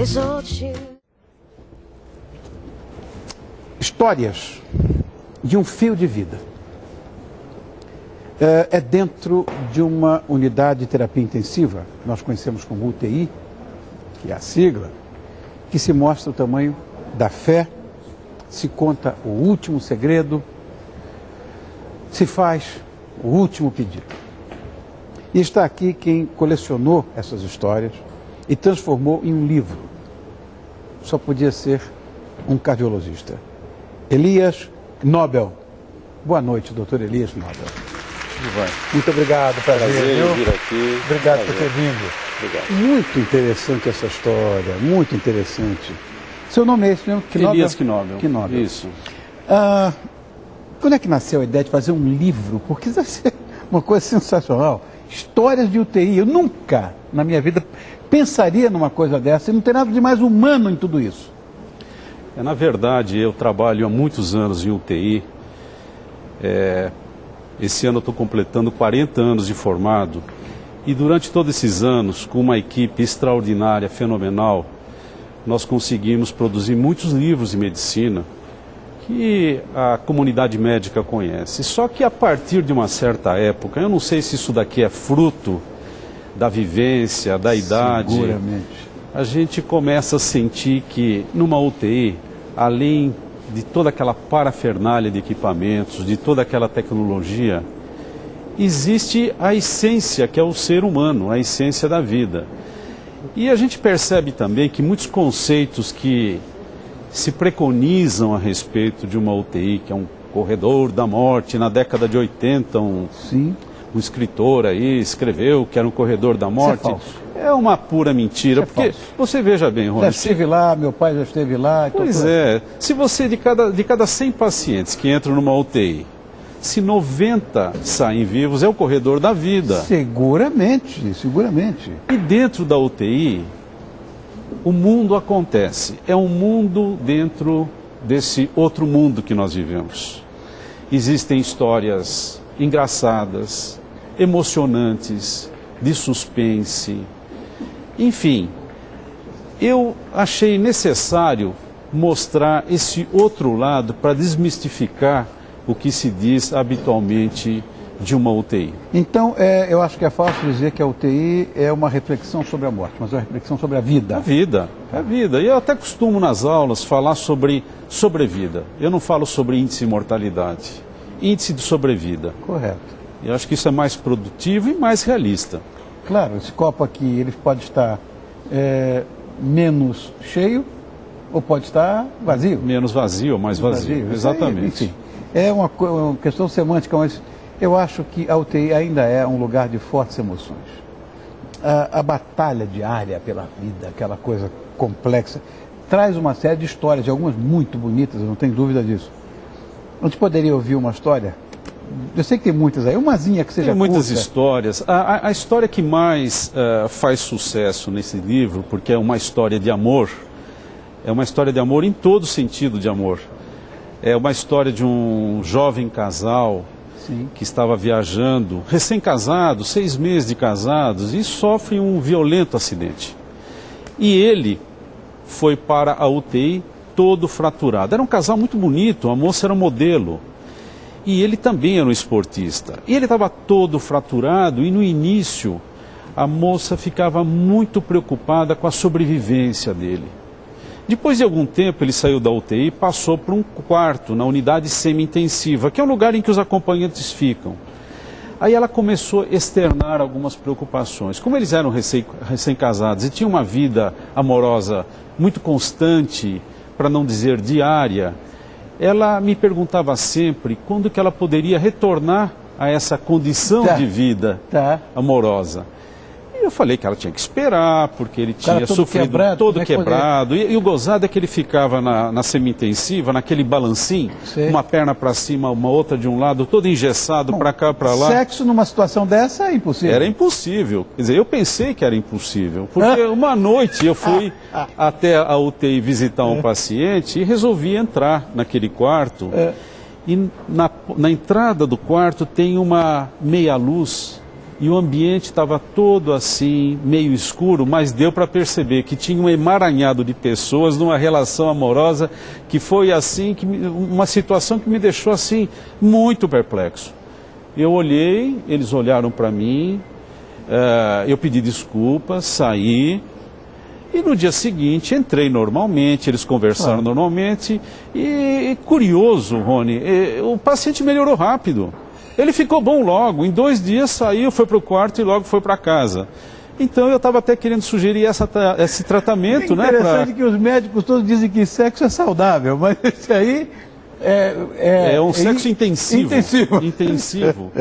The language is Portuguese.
his old shoes. Histórias de um fio de vida. É dentro de uma unidade de terapia intensiva, nós conhecemos como UTI, que é a sigla, que se mostra o tamanho da fé, se conta o último segredo, se faz o último pedido. E está aqui quem colecionou essas histórias e transformou em um livro. Só podia ser um cardiologista. Elias Knobel. Boa noite, doutor Elias Knobel. Muito obrigado, prazer vir aqui. Obrigado por ter vindo. Obrigado. Muito interessante essa história, muito interessante. Seu nome é esse mesmo? Elias Knobel. Knobel. Isso. Quando é que nasceu a ideia de fazer um livro? Porque isso vai ser uma coisa sensacional. Histórias de UTI. Eu nunca, na minha vida, pensaria numa coisa dessa. E não tem nada de mais humano em tudo isso. Na verdade, eu trabalho há muitos anos em UTI. Esse ano eu estou completando 40 anos de formado. E durante todos esses anos, com uma equipe extraordinária, fenomenal, nós conseguimos produzir muitos livros de medicina que a comunidade médica conhece. Só que a partir de uma certa época, eu não sei se isso daqui é fruto da vivência, da idade, seguramente, a gente começa a sentir que numa UTI, além de toda aquela parafernália de equipamentos, de toda aquela tecnologia, existe a essência, que é o ser humano, a essência da vida. E a gente percebe também que muitos conceitos que se preconizam a respeito de uma UTI, que é um corredor da morte, na década de 80, um escritor aí escreveu que era um corredor da morte. Isso é falso. É uma pura mentira, Isso é porque falso. Você veja bem, Rony. Já estive lá, meu pai já esteve lá. Pois é, se você, de cada 100 pacientes que entram numa UTI, se 90 saem vivos, é o corredor da vida. Seguramente, seguramente. E dentro da UTI, o mundo acontece. É um mundo dentro desse outro mundo que nós vivemos. Existem histórias engraçadas, emocionantes, de suspense. Enfim, eu achei necessário mostrar esse outro lado para desmistificar o que se diz habitualmente de uma UTI. Então, eu acho que é fácil dizer que a UTI é uma reflexão sobre a morte, mas é uma reflexão sobre a vida. A vida. E eu até costumo nas aulas falar sobre sobrevida. Eu não falo sobre índice de mortalidade, índice de sobrevida. Correto. Eu acho que isso é mais produtivo e mais realista. Claro, esse copo aqui, ele pode estar menos cheio ou pode estar vazio. Menos vazio ou mais vazio. Exatamente. Enfim, é uma questão semântica, mas eu acho que a UTI ainda é um lugar de fortes emoções. A batalha diária pela vida, aquela coisa complexa, traz uma série de histórias, algumas muito bonitas, eu não tenho dúvida disso. A gente poderia ouvir uma história? Eu sei que tem muitas aí, umazinha que seja curta. Tem muitas curta. Histórias. A história que mais faz sucesso nesse livro, porque é uma história de amor, é uma história de amor em todo sentido de amor. É uma história de um jovem casal que estava viajando, recém-casado, 6 meses de casados, e sofre um violento acidente. E ele foi para a UTI todo fraturado. Era um casal muito bonito, a moça era modelo. E ele também era um esportista. E ele estava todo fraturado e no início a moça ficava muito preocupada com a sobrevivência dele. Depois de algum tempo ele saiu da UTI e passou para um quarto na unidade semi-intensiva, que é um lugar em que os acompanhantes ficam. Aí ela começou a externar algumas preocupações. Como eles eram recém-casados e tinham uma vida amorosa muito constante, para não dizer diária, ela me perguntava sempre quando que ela poderia retornar a essa condição de vida amorosa. E eu falei que ela tinha que esperar, porque ele tinha sofrido todo quebrado. E o gozado é que ele ficava na semi-intensiva, naquele balancinho, uma perna para cima, uma outra de um lado, todo engessado, para cá, para lá. Sexo numa situação dessa é impossível. Era impossível. Quer dizer, eu pensei que era impossível, porque uma noite eu fui até a UTI visitar um paciente e resolvi entrar naquele quarto. E na entrada do quarto tem uma meia-luz E o ambiente estava todo assim, meio escuro, mas deu para perceber que tinha um emaranhado de pessoas numa relação amorosa que foi assim, uma situação que me deixou assim muito perplexo. Eu olhei, eles olharam para mim, eu pedi desculpas, saí. E no dia seguinte entrei normalmente, eles conversaram normalmente. E curioso, Rony, o paciente melhorou rápido. Ele ficou bom logo, em 2 dias saiu, foi para o quarto e logo foi para casa. Então eu estava até querendo sugerir esse tratamento, né? É interessante que os médicos todos dizem que sexo é saudável, mas esse aí é um sexo intensivo. Intensivo.